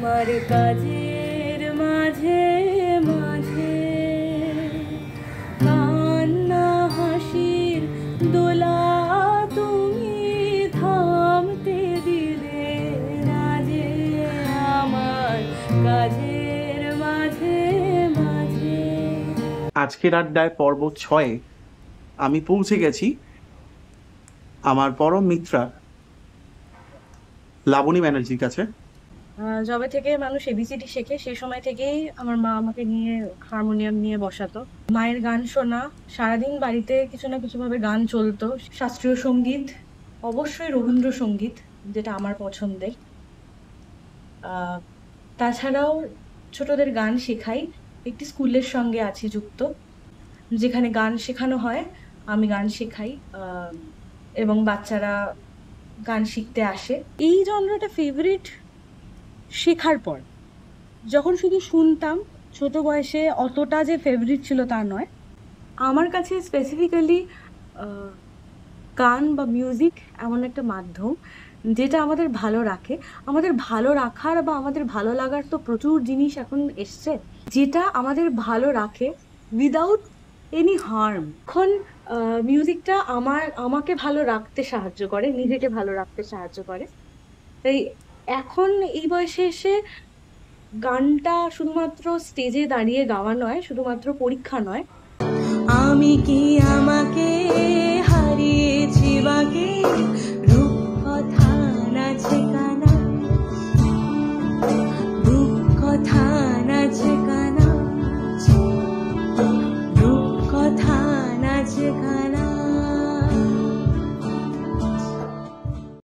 আমার কাজের মাঝে মাঝে কান্না হাসির দোলা তুমি থামতে দিলে না যে আমার কাজের মাঝে মাঝে। আজকের আড্ডায় পর্ব 6 আমি পৌঁছে গেছি আমার পরম মিত্রা লাবণী ব্যানার্জির কাছে। যবে থেকে মানুষ এবিসিডি শেখে সেই সময় থেকেই আমার মা আমাকে নিয়ে হারমোনিয়াম নিয়ে বসাতো। মায়ের গান শোনা, সারাদিন বাড়িতে কিছু না কিছু ভাবে গান চলতো। শাস্ত্রীয় সঙ্গীত, অবশ্যই রবীন্দ্রসঙ্গীত যেটা আমার পছন্দের। তাছাড়াও ছোটদের গান শেখাই, একটি স্কুলের সঙ্গে আছি যুক্ত যেখানে গান শেখানো হয়, আমি গান শেখাই এবং বাচ্চারা গান শিখতে আসে। এই জনরাটা ফেভারিট শেখার পর, যখন শুধু শুনতাম ছোট বয়সে অতটা যে ফেভারিট ছিল তা নয়। আমার কাছে স্পেসিফিক্যালি গান বা মিউজিক এমন একটা মাধ্যম যেটা আমাদের ভালো রাখে। আমাদের ভালো রাখার বা আমাদের ভালো লাগার তো প্রচুর জিনিস এখন এসছে, যেটা আমাদের ভালো রাখে উইদাউট এনি হার্ম। এখন মিউজিকটা আমাকে ভালো রাখতে সাহায্য করে, নিজেকে ভালো রাখতে সাহায্য করে। তাই এখন এই বয়সে এসে গানটা শুধুমাত্র স্টেজে দাঁড়িয়ে গাওয়া নয়, শুধুমাত্র পরীক্ষা নয়। আমি কি আমাকে হারিয়েছি বাকি